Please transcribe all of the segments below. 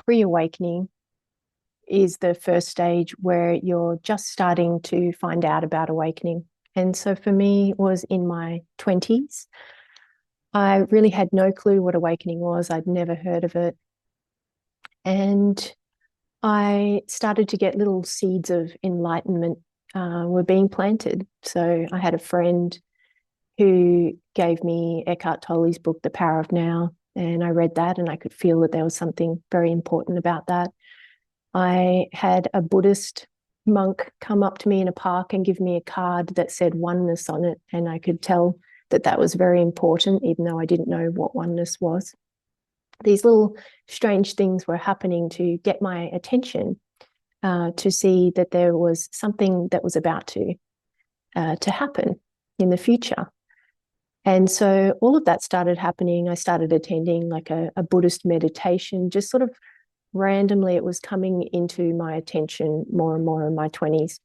pre-awakening is the first stage where you're just starting to find out about awakening. And so for me, it was in my 20s. I really had no clue what awakening was. I'd never heard of it. And I started to get little seeds of enlightenment were being planted. So I had a friend who gave me Eckhart Tolle's book, The Power of Now, and I read that and I could feel that there was something very important about that. I had a Buddhist monk come up to me in a park and give me a card that said oneness on it, and I could tell that that was very important, even though I didn't know what oneness was. These little strange things were happening to get my attention, to see that there was something that was about to happen in the future. And so all of that started happening. I started attending like a Buddhist meditation, just sort of randomly. It was coming into my attention more and more in my 20s.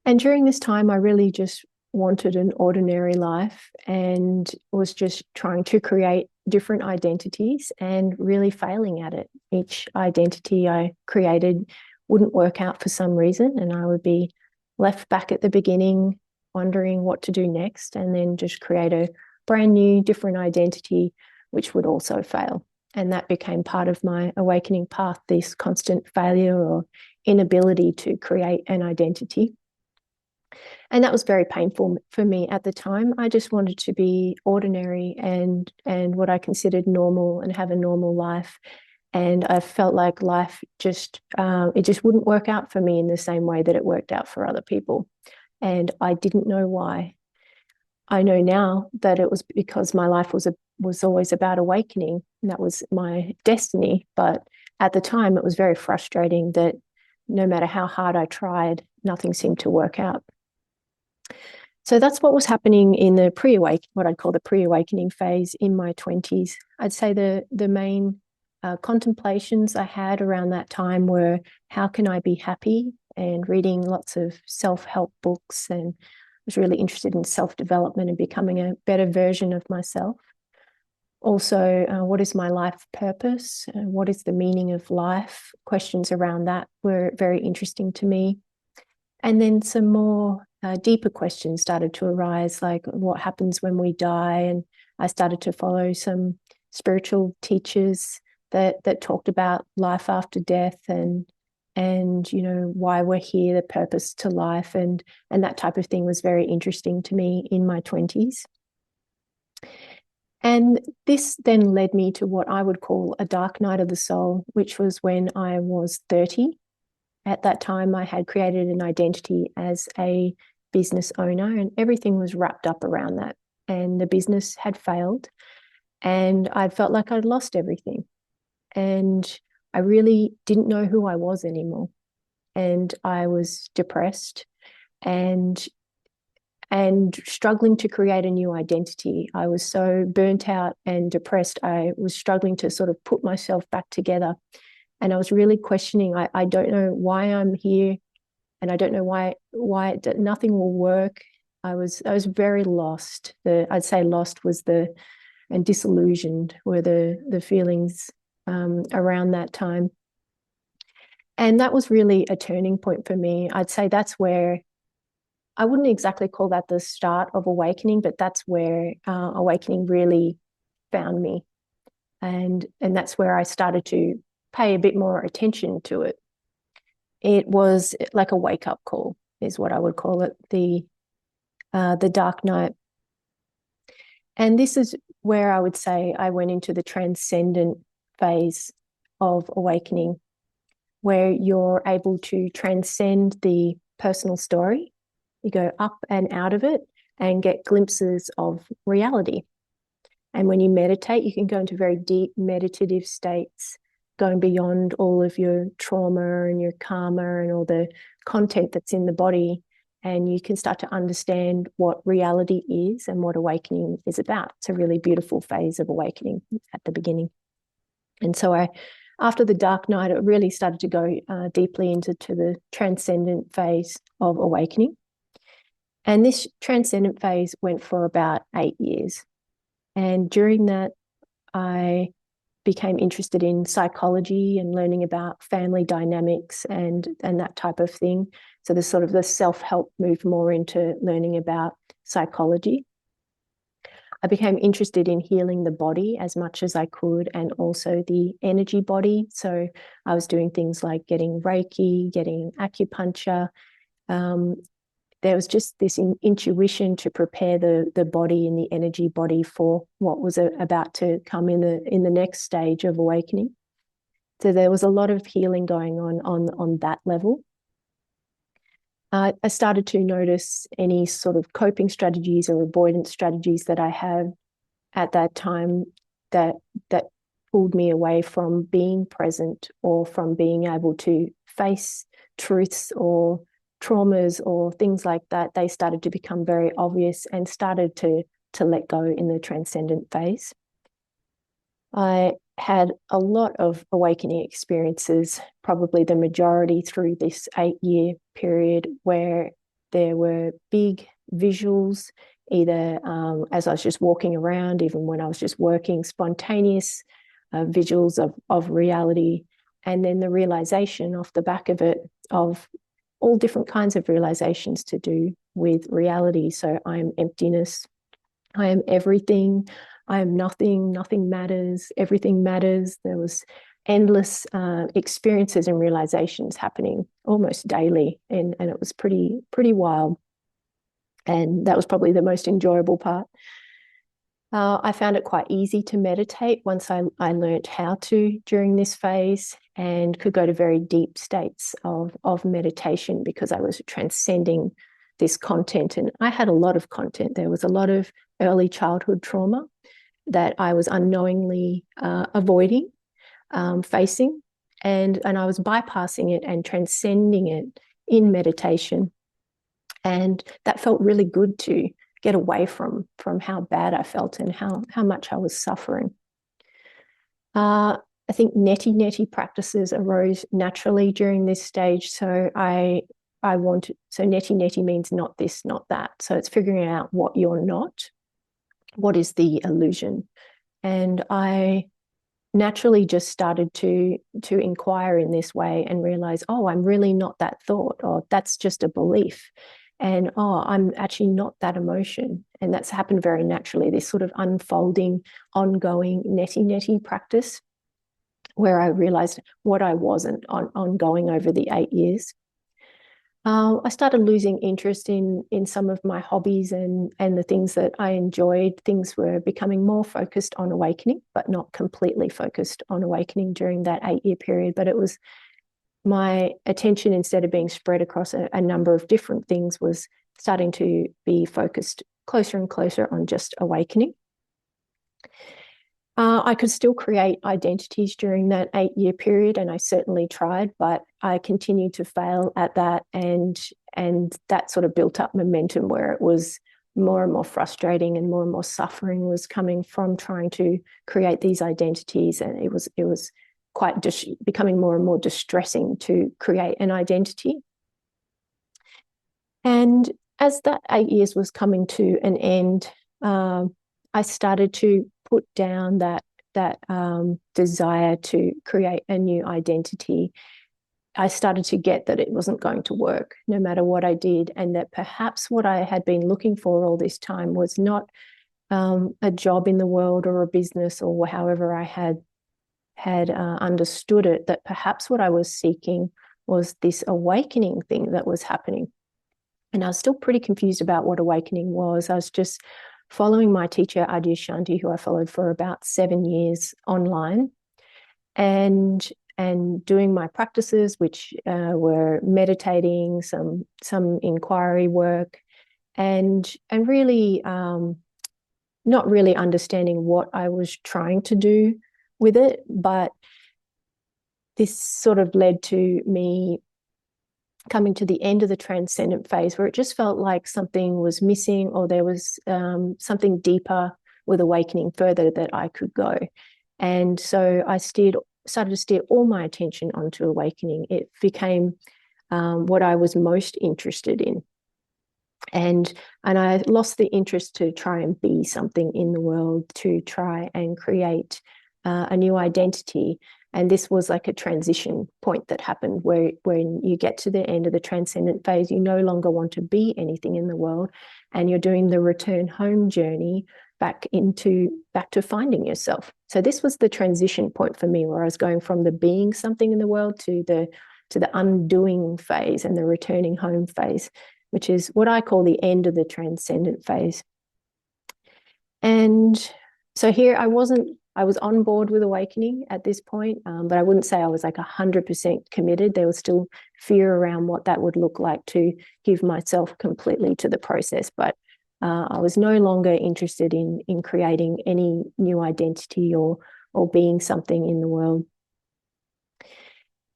And during this time, I really just wanted an ordinary life and was just trying to create different identities and really failing at it. Each identity I created wouldn't work out for some reason, and I would be left back at the beginning wondering what to do next, and then just create a brand new, different identity, which would also fail. And that became part of my awakening path, this constant failure or inability to create an identity. And that was very painful for me at the time. I just wanted to be ordinary and what I considered normal and have a normal life. And I felt like life just, it just wouldn't work out for me in the same way that it worked out for other people. And I didn't know why. I know now that it was because my life was always about awakening, and that was my destiny. But at the time, it was very frustrating that no matter how hard I tried, nothing seemed to work out. So that's what was happening in the what I'd call the pre-awakening phase in my 20s. I'd say the main contemplations I had around that time were, how can I be happy? And reading lots of self-help books, and was really interested in self-development and becoming a better version of myself. Also, what is my life purpose? What is the meaning of life? Questions around that were very interesting to me. And then some more deeper questions started to arise, like what happens when we die? And I started to follow some spiritual teachers that talked about life after death, and you know, why we're here, the purpose to life, and that type of thing was very interesting to me in my 20s. And this then led me to what I would call a dark night of the soul, which was when I was 30. At that time, I had created an identity as a business owner, and everything was wrapped up around that. And the business had failed, and I felt like I'd lost everything. And I really didn't know who I was anymore. And I was depressed and struggling to create a new identity. I was so burnt out and depressed. I was struggling to sort of put myself back together. And I was really questioning, I don't know why I'm here, and I don't know why nothing will work. I was very lost. I'd say lost was and disillusioned were the feelings around that time. And that was really a turning point for me. I'd say that's where, I wouldn't exactly call that the start of awakening, but that's where awakening really found me. And that's where I started to pay a bit more attention to it. It was like a wake-up call, is what I would call it, the dark night. And this is where I would say I went into the transcendent phase of awakening, where you're able to transcend the personal story. You go up and out of it and get glimpses of reality. And when you meditate, you can go into very deep meditative states, going beyond all of your trauma and your karma and all the content that's in the body. And you can start to understand what reality is and what awakening is about. It's a really beautiful phase of awakening at the beginning. And so after the dark night, it really started to go deeply into the transcendent phase of awakening. And this transcendent phase went for about 8 years. And during that, I became interested in psychology and learning about family dynamics and that type of thing. So the sort of the self-help moved more into learning about psychology. I became interested in healing the body as much as I could, and also the energy body. So I was doing things like getting Reiki, getting acupuncture. There was just this intuition to prepare the body and the energy body for what was about to come in the next stage of awakening. So there was a lot of healing going on that level. I started to notice any sort of coping strategies or avoidance strategies that I had at that time that pulled me away from being present or from being able to face truths or traumas or things like that. They started to become very obvious and started to let go in the transcendent phase. I had a lot of awakening experiences, probably the majority through this 8-year period, where there were big visuals, either as I was just walking around, even when I was just working, spontaneous visuals of reality, and then the realization off the back of it of all different kinds of realizations to do with reality. So I am emptiness, I am everything, I am nothing, nothing matters, everything matters. There was endless experiences and realizations happening almost daily, and it was pretty wild. And that was probably the most enjoyable part. I found it quite easy to meditate once I learned how to during this phase, and could go to very deep states of meditation because I was transcending this content. And I had a lot of content. There was a lot of early childhood trauma that I was unknowingly avoiding facing, and I was bypassing it and transcending it in meditation. And that felt really good to get away from how bad I felt and how much I was suffering. I think neti practices arose naturally during this stage. So so neti means not this, not that. So it's figuring out what you're not, what is the illusion. And I naturally just started to inquire in this way and realize, oh, I'm really not that thought, or that's just a belief. And oh, I'm actually not that emotion. And that's happened very naturally, this sort of unfolding, ongoing neti practice, where I realized what I wasn't ongoing over the 8 years. I started losing interest in some of my hobbies and the things that I enjoyed. Things were becoming more focused on awakening, but not completely focused on awakening during that 8-year period. But it was my attention, instead of being spread across a number of different things, was starting to be focused closer and closer on just awakening. I could still create identities during that 8-year period, and I certainly tried, but I continued to fail at that, and that sort of built up momentum where it was more and more frustrating, and more suffering was coming from trying to create these identities, and it was quite becoming more and more distressing to create an identity. And as that 8 years was coming to an end, I started to put down that desire to create a new identity. I started to get that it wasn't going to work no matter what I did, and that perhaps what I had been looking for all this time was not a job in the world or a business, or however I had understood it, that perhaps what I was seeking was this awakening thing that was happening. And I was still pretty confused about what awakening was. I was just following my teacher, Adyashanti, who I followed for about 7 years online, and doing my practices, which were meditating, some inquiry work, and really not really understanding what I was trying to do with it. But this sort of led to me coming to the end of the transcendent phase, where it just felt like something was missing, or there was something deeper with awakening further that I could go. And so I started to steer all my attention onto awakening. It became what I was most interested in. And I lost the interest to try and be something in the world, to try and create a new identity. And this was like a transition point that happened where when you get to the end of the transcendent phase, you no longer want to be anything in the world, and you're doing the return home journey back to finding yourself. So this was the transition point for me, where I was going from the being something in the world to the undoing phase and the returning home phase, which is what I call the end of the transcendent phase. And so here I was on board with awakening at this point, but I wouldn't say I was like 100% committed. There was still fear around what that would look like to give myself completely to the process. But I was no longer interested in creating any new identity or being something in the world.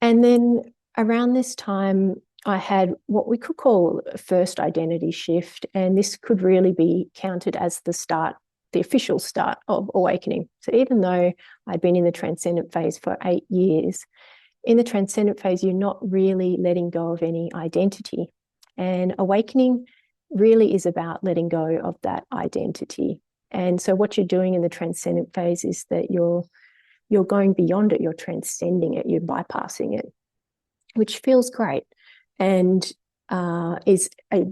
And then around this time, I had what we could call a first identity shift, and this could really be counted as the official start of awakening. So even though I'd been in the transcendent phase for 8 years, in the transcendent phase, you're not really letting go of any identity. And awakening really is about letting go of that identity. And so what you're doing in the transcendent phase is that you're going beyond it, you're transcending it, you're bypassing it, which feels great and is a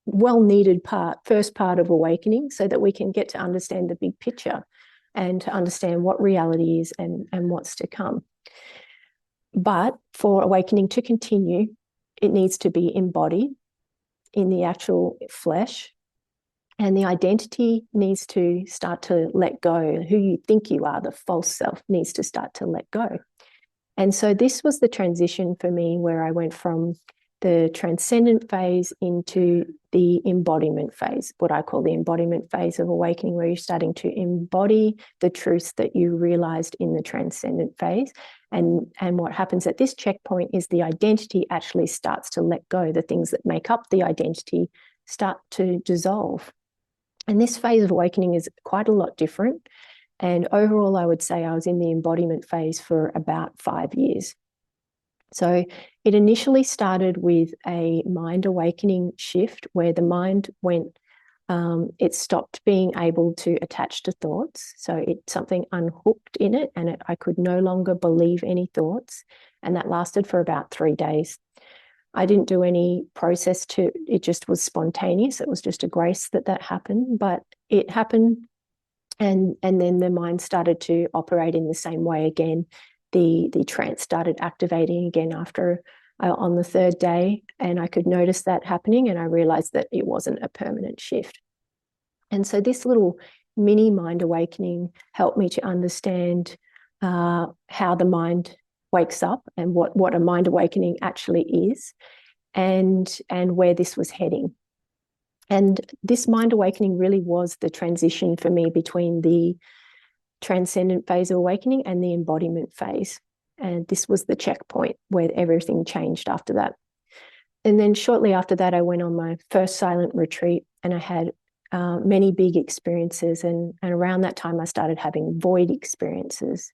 well-needed first part of awakening, so that we can get to understand the big picture and to understand what reality is and what's to come. But for awakening to continue, it needs to be embodied in the actual flesh, and the identity needs to start to let go. Who you think you are, the false self, needs to start to let go. And so this was the transition for me, where I went from the transcendent phase into the embodiment phase, what I call the embodiment phase of awakening, where you're starting to embody the truths that you realized in the transcendent phase. And what happens at this checkpoint is the identity actually starts to let go. The things that make up the identity start to dissolve. And this phase of awakening is quite a lot different. And overall, I would say I was in the embodiment phase for about 5 years. So it initially started with a mind awakening shift, where the mind went, it stopped being able to attach to thoughts. So something unhooked in it, and I could no longer believe any thoughts. And that lasted for about 3 days. I didn't do any process it just was spontaneous. It was just a grace that happened, but it happened. And then the mind started to operate in the same way again. The trance started activating again after on the 3rd day, and I could notice that happening, and I realized that it wasn't a permanent shift. And so this little mini mind awakening helped me to understand how the mind wakes up and what a mind awakening actually is, and where this was heading. And this mind awakening really was the transition for me between the transcendent phase of awakening and the embodiment phase. And this was the checkpoint where everything changed after that. And then shortly after that, I went on my first silent retreat, and I had many big experiences. And around that time, I started having void experiences.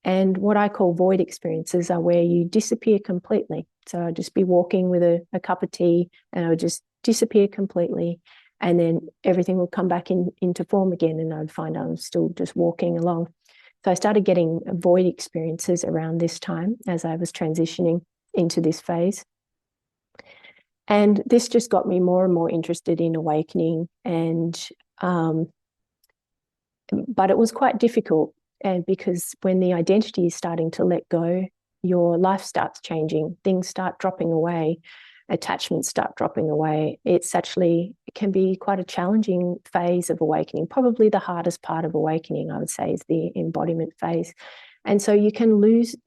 And what I call void experiences are where you disappear completely. So I'd just be walking with a cup of tea, and I would just disappear completely. And then everything would come back into form again, and I'd find I'm still just walking along. So I started getting void experiences around this time as I was transitioning into this phase. And this just got me more and more interested in awakening. But it was quite difficult, and because when the identity is starting to let go, your life starts changing, things start dropping away, attachments start dropping away. It can be quite a challenging phase of awakening. Probably the hardest part of awakening, I would say, is the embodiment phase. And so you can lose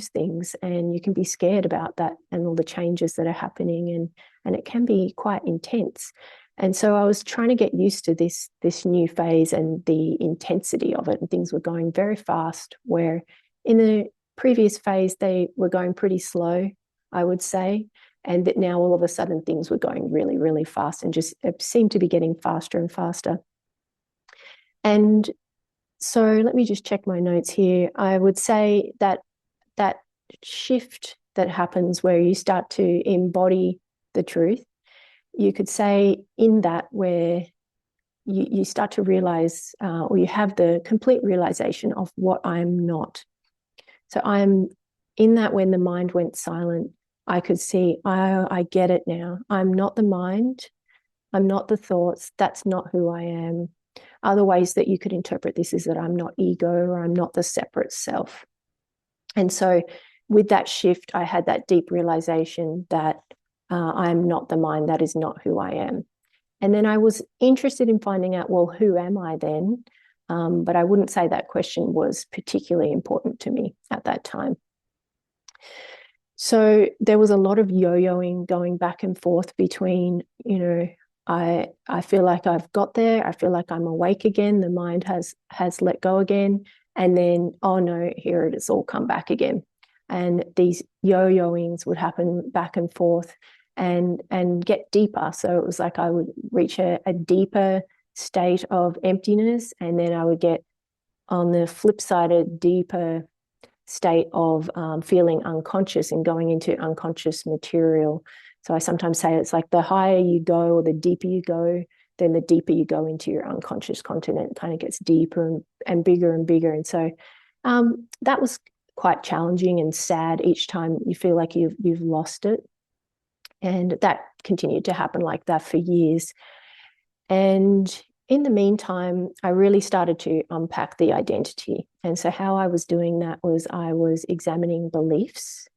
things, and you can be scared about that and all the changes that are happening, and it can be quite intense. And so I was trying to get used to this new phase and the intensity of it, and things were going very fast, where in the previous phase they were going pretty slow, I would say, and that now all of a sudden things were going really, really fast, and just seemed to be getting faster and faster. And so let me just check my notes here. I would say that shift that happens where you start to embody the truth, you could say in that where you start to realize, or you have the complete realization of what I'm not. So I'm in that when the mind went silent, I could see, I get it now. I'm not the mind. I'm not the thoughts. That's not who I am. Other ways that you could interpret this is that I'm not ego, or I'm not the separate self. And so with that shift, I had that deep realization that I'm not the mind. That is not who I am. And then I was interested in finding out, well, who am I then? But I wouldn't say that question was particularly important to me at that time. So there was a lot of yo-yoing, going back and forth between, I feel like I've got there. I feel like I'm awake again. The mind has let go again. And then, oh no, here it has all come back again. And these yo-yoings would happen back and forth and get deeper. So it was like I would reach a deeper state of emptiness, and then I would get, on the flip side, a deeper state of feeling unconscious and going into unconscious material. So I sometimes say it's like the higher you go, or the deeper you go, then the deeper you go into your unconscious continent. It kind of gets deeper and bigger and bigger. And so that was quite challenging and sad each time you feel like you've lost it. And that continued to happen like that for years. And in the meantime, I really started to unpack the identity. And so how I was doing that was I was examining beliefs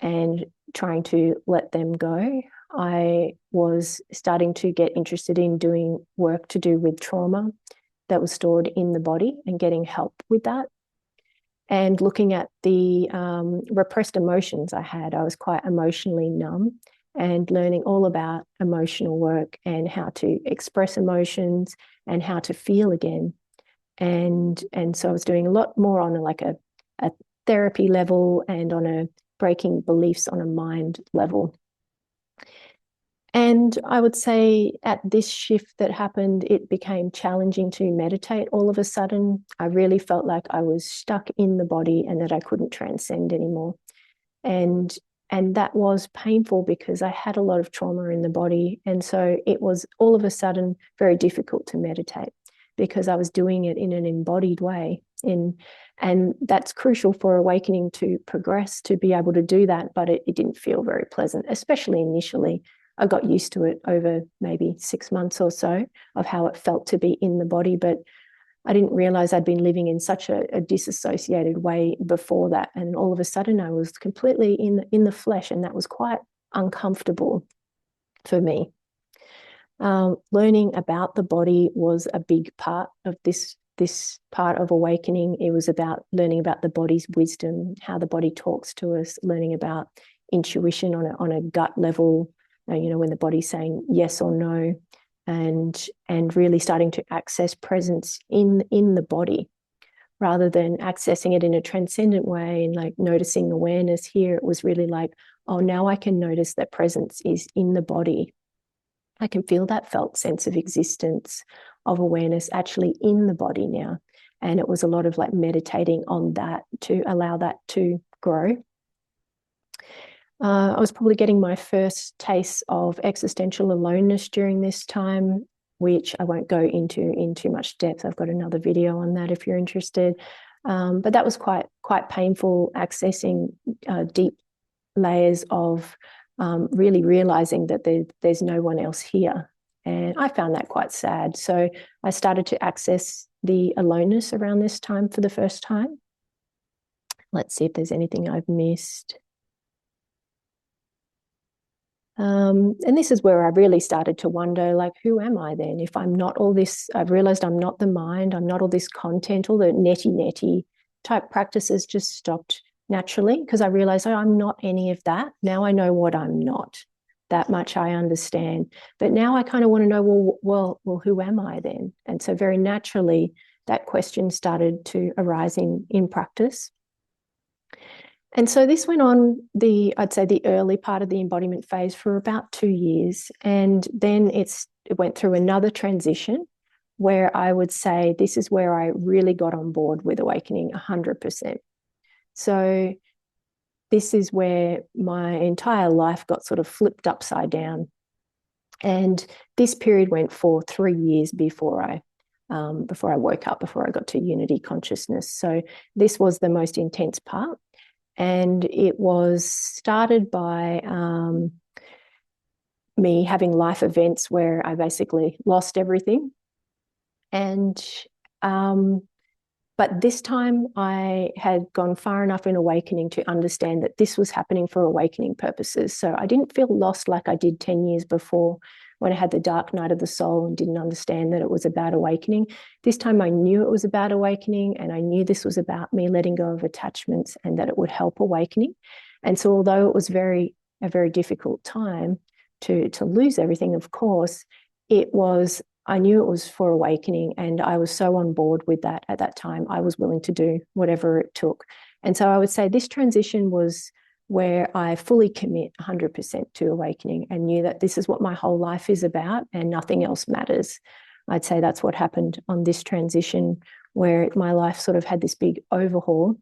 and trying to let them go. I was starting to get interested in doing work to do with trauma that was stored in the body and getting help with that. And looking at the repressed emotions I had. I was quite emotionally numb, and learning all about emotional work and how to express emotions and how to feel again. And so I was doing a lot more on a therapy level and on a breaking beliefs on a mind level. And I would say at this shift that happened, it became challenging to meditate all of a sudden. I really felt like I was stuck in the body and that I couldn't transcend anymore. And that was painful because I had a lot of trauma in the body. And so it was all of a sudden very difficult to meditate because I was doing it in an embodied way. And that's crucial for awakening to progress, to be able to do that. But it didn't feel very pleasant, especially initially. I got used to it over maybe 6 months or so of how it felt to be in the body. But I didn't realize I'd been living in such a disassociated way before that. And all of a sudden I was completely in the flesh, and that was quite uncomfortable for me. Learning about the body was a big part of this part of awakening. It was about learning about the body's wisdom, how the body talks to us, learning about intuition on a gut level, when the body's saying yes or no, and really starting to access presence in the body rather than accessing it in a transcendent way and like noticing awareness. Here it was really like, oh, now I can notice that presence is in the body. I can feel that felt sense of existence, of awareness actually in the body now. And it was a lot of like meditating on that to allow that to grow. I was probably getting my first taste of existential aloneness during this time, which I won't go into in too much depth. I've got another video on that if you're interested. But that was quite painful, accessing deep layers of really realizing that there's no one else here. And I found that quite sad. So I started to access the aloneness around this time for the first time. Let's see if there's anything I've missed. And this is where I really started to wonder, like, who am I then? If I'm not all this, I've realized I'm not the mind, I'm not all this content, all the netty type practices just stopped naturally because I realized, oh, I'm not any of that. Now I know what I'm not. That much I understand. But now I kind of want to know, well, who am I then? And so very naturally, that question started to arise in practice. And so this went on I'd say the early part of the embodiment phase for about 2 years. And then it went through another transition where I would say this is where I really got on board with awakening 100%. So this is where my entire life got sort of flipped upside down. And this period went for 3 years before I woke up, before I got to unity consciousness. So this was the most intense part. And it was started by me having life events where I basically lost everything. And but this time I had gone far enough in awakening to understand that this was happening for awakening purposes. So I didn't feel lost like I did 10 years before when I had the dark night of the soul and didn't understand that it was about awakening. This time I knew it was about awakening, and I knew this was about me letting go of attachments and that it would help awakening. And so although it was a very difficult time to lose everything, of course, I knew it was for awakening, and I was so on board with that at that time. I was willing to do whatever it took. And so I would say this transition was where I fully commit 100% to awakening and knew that this is what my whole life is about and nothing else matters. I'd say that's what happened on this transition, where my life sort of had this big overhaul.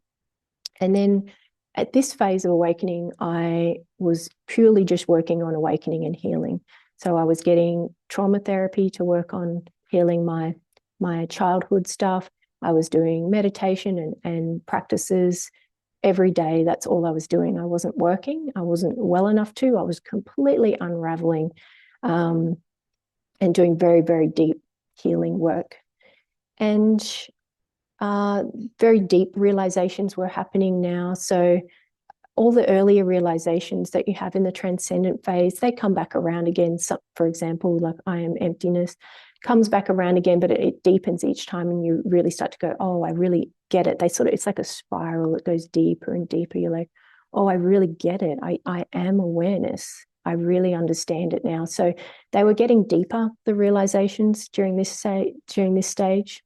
And then at this phase of awakening, I was purely just working on awakening and healing. So I was getting trauma therapy to work on healing my childhood stuff. I was doing meditation and practices every day. That's all I was doing. I wasn't working. I wasn't well enough to. I was completely unraveling and doing very, very deep healing work. And very deep realizations were happening now. So all the earlier realizations that you have in the transcendent phase, they come back around again. So, for example, like I am emptiness comes back around again, but it deepens each time, and you really start to go, oh, I really get it. It's like a spiral. It goes deeper and deeper. You're like, oh, I really get it. I am awareness. I really understand it now. So they were getting deeper, the realizations during this stage.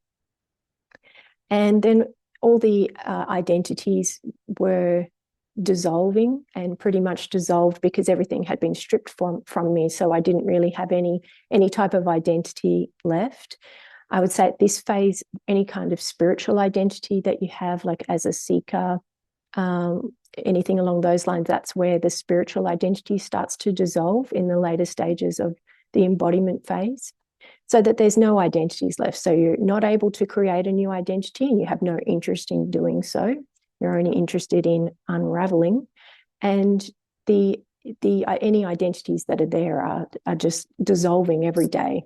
And then all the identities were dissolving, and pretty much dissolved because everything had been stripped from me. So I didn't really have any type of identity left. I would say at this phase, any kind of spiritual identity that you have, like as a seeker, anything along those lines, that's where the spiritual identity starts to dissolve in the later stages of the embodiment phase, so that there's no identities left. So you're not able to create a new identity, and you have no interest in doing so. You're only interested in unraveling, and the any identities that are there are just dissolving every day.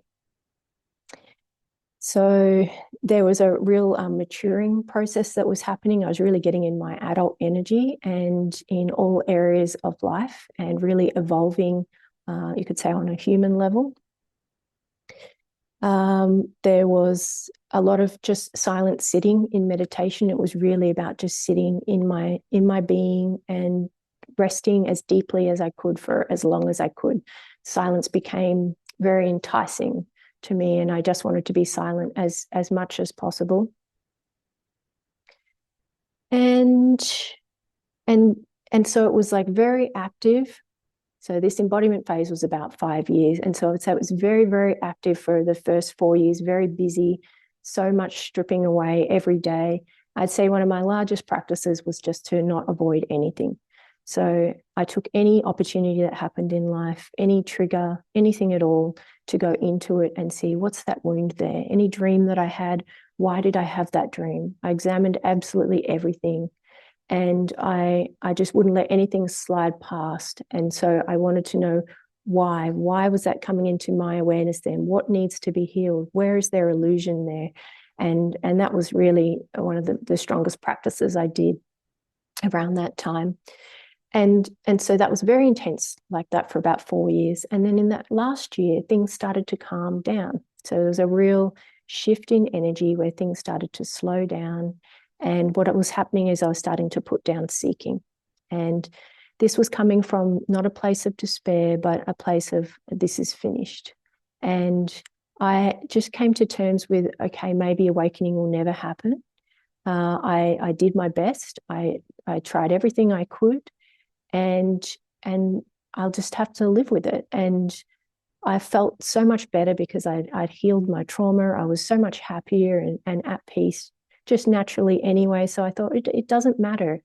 So there was a real maturing process that was happening. I was really getting in my adult energy and in all areas of life, and really evolving, you could say, on a human level. There was a lot of just silent sitting in meditation. It was really about just sitting in my being and resting as deeply as I could for as long as I could. Silence became very enticing to me, and I just wanted to be silent as much as possible. And so it was like very active. So this embodiment phase was about 5 years. And so I would say it was very, very active for the first 4 years, very busy, so much stripping away every day. I'd say one of my largest practices was just to not avoid anything. So I took any opportunity that happened in life, any trigger, anything at all, to go into it and see, what's that wound there? Any dream that I had, why did I have that dream? I examined absolutely everything. And I just wouldn't let anything slide past. And so I wanted to know why. Why was that coming into my awareness then? What needs to be healed? Where is there illusion there? And that was really one of the strongest practices I did around that time. And so that was very intense, like that, for about 4 years. And then in that last year, things started to calm down. So there was a real shift in energy where things started to slow down. And what was happening is I was starting to put down seeking. And this was coming from not a place of despair, but a place of, this is finished. And I just came to terms with, okay, maybe awakening will never happen. I did my best. I tried everything I could, and I'll just have to live with it. And I felt so much better because I'd healed my trauma. I was so much happier and at peace, just naturally anyway. So I thought it doesn't matter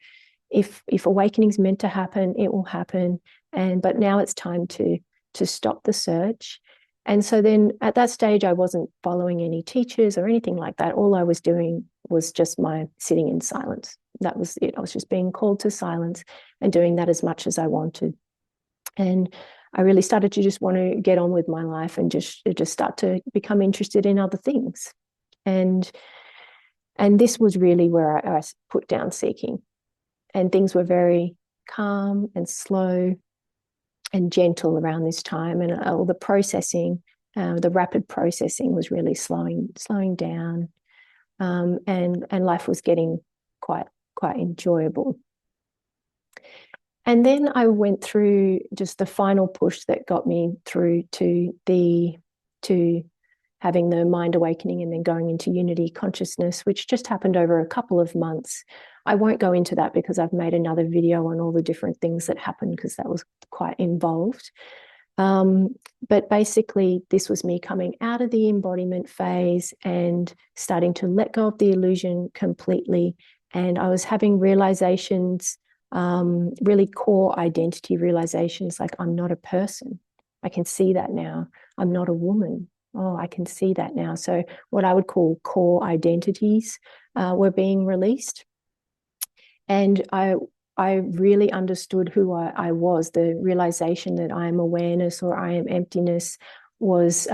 if awakening's meant to happen, it will happen. But now it's time to stop the search And so then at that stage, I wasn't following any teachers or anything like that. All I was doing was just my sitting in silence. That was it. I was just being called to silence and doing that as much as I wanted. And I really started to just want to get on with my life and just start to become interested in other things. And this was really where I put down seeking. And things were very calm and slow and gentle around this time. And all the processing, the rapid processing was really slowing down. And life was getting quite enjoyable. And then I went through just the final push that got me through to having the mind awakening and then going into unity consciousness, which just happened over a couple of months. I won't go into that because I've made another video on all the different things that happened because that was quite involved. But basically, this was me coming out of the embodiment phase and starting to let go of the illusion completely. And I was having realizations, really core identity realizations, like I'm not a person. I can see that now. I'm not a woman. Oh, I can see that now. So what I would call core identities were being released. And I really understood who I was. The realization that I am awareness or I am emptiness was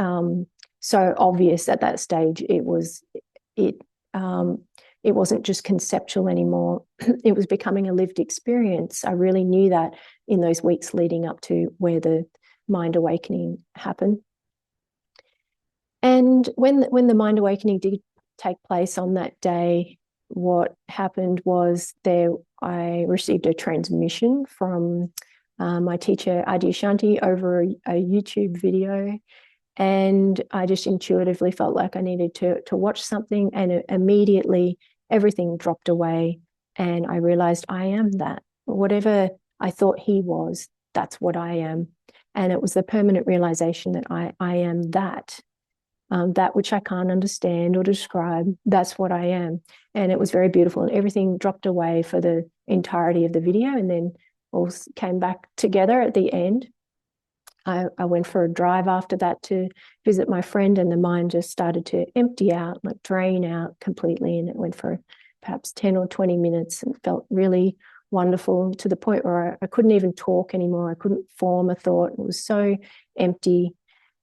so obvious at that stage. It wasn't just conceptual anymore. It was becoming a lived experience. I really knew that in those weeks leading up to where the mind awakening happened. And when the mind awakening did take place on that day, what happened was I received a transmission from my teacher Adyashanti over a YouTube video, and I just intuitively felt like I needed to watch something, and immediately everything dropped away, and I realized I am that. Whatever I thought he was, that's what I am. And it was the permanent realization that I am that. That which I can't understand or describe, that's what I am. And it was very beautiful. And everything dropped away for the entirety of the video and then all came back together at the end. I went for a drive after that to visit my friend, and the mind just started to empty out, like drain out completely. And it went for perhaps 10 or 20 minutes and felt really wonderful, to the point where I couldn't even talk anymore. I couldn't form a thought. It was so empty.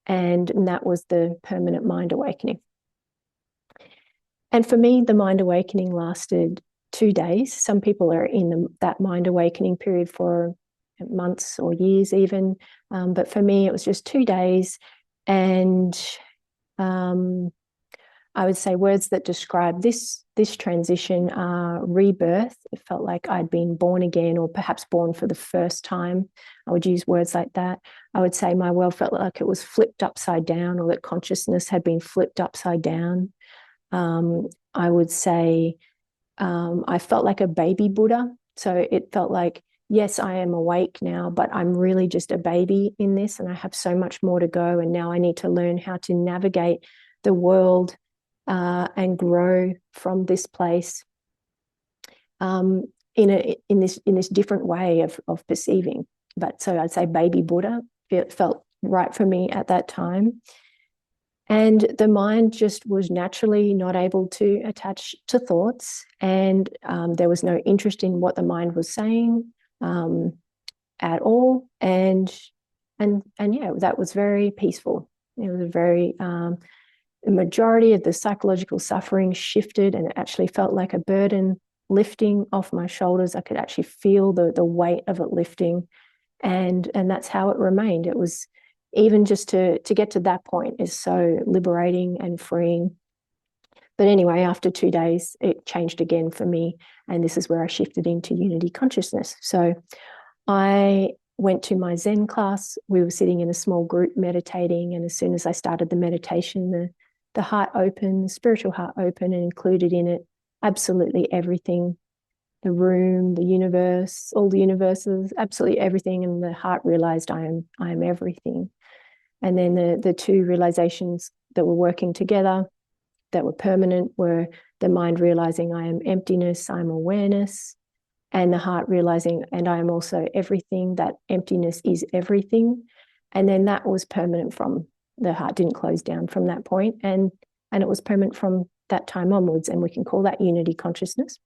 And that was the permanent mind awakening. And for me, the mind awakening lasted 2 days. Some people are in that mind awakening period for months or years even. But for me, it was just 2 days. And I would say words that describe this transition are rebirth. It felt like I'd been born again, or perhaps born for the first time. I would use words like that. I would say my world felt like it was flipped upside down, or that consciousness had been flipped upside down. I would say I felt like a baby Buddha. So it felt like, yes, I am awake now, but I'm really just a baby in this, and I have so much more to go. And now I need to learn how to navigate the world and grow from this place in this different way of perceiving. But so I'd say baby Buddha felt right for me at that time. And the mind just was naturally not able to attach to thoughts, and there was no interest in what the mind was saying at all. And yeah, that was very peaceful. It was a very the majority of the psychological suffering shifted, and it actually felt like a burden lifting off my shoulders. I could actually feel the weight of it lifting, and that's how it remained. It was, even just to get to that point is so liberating and freeing. But anyway, after 2 days, it changed again for me, and this is where I shifted into unity consciousness. So I went to my Zen class. We were sitting in a small group meditating, and as soon as I started the meditation, the heart opened, the spiritual heart opened, and included in it absolutely everything. The room, the universe, all the universes, absolutely everything. And the heart realized I am everything. And then the two realizations that were working together, that were permanent, were the mind realizing I am emptiness, I'm awareness, and the heart realizing, and I am also everything, that emptiness is everything. And then that was permanent from The heart didn't close down from that point, and it was permanent from that time onwards, and we can call that unity consciousness.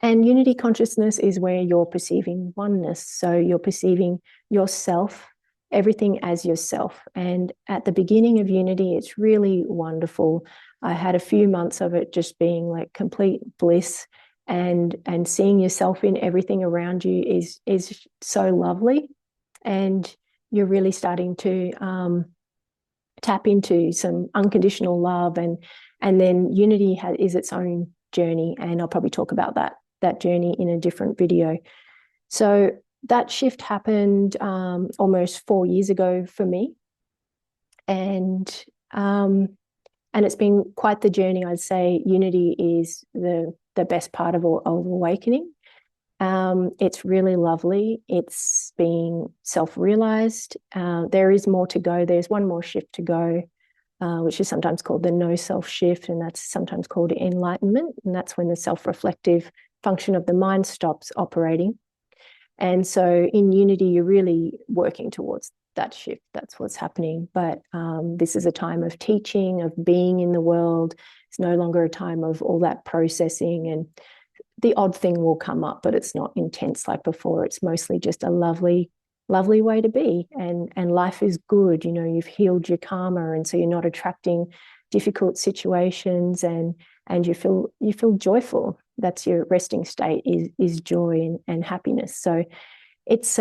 And unity consciousness is where you're perceiving oneness. So you're perceiving yourself, everything as yourself. And at the beginning of unity, it's really wonderful. I had a few months of it just being like complete bliss, and seeing yourself in everything around you is so lovely. And you're really starting to tap into some unconditional love, and then unity is its own journey, and I'll probably talk about that journey in a different video. So that shift happened almost 4 years ago for me, and it's been quite the journey. I'd say unity is the best part of awakening. It's really lovely. It's being self-realized. There is more to go. There's one more shift to go, which is sometimes called the no-self shift, and that's sometimes called enlightenment. And that's when the self-reflective function of the mind stops operating. And so in unity, you're really working towards that shift. That's what's happening. But this is a time of teaching, of being in the world. It's no longer a time of all that processing, and the odd thing will come up, but it's not intense like before. It's mostly just a lovely way to be, and life is good. You know, you've healed your karma, and so you're not attracting difficult situations, and you feel joyful. That's your resting state, is joy and happiness. So it's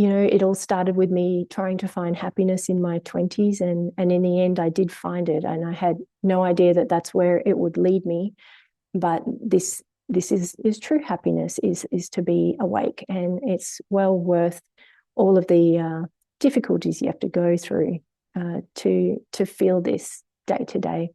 it all started with me trying to find happiness in my 20s, and in the end I did find it, and I had no idea that that's where it would lead me. But this is true happiness, is to be awake, and it's well worth all of the difficulties you have to go through to feel this day to day.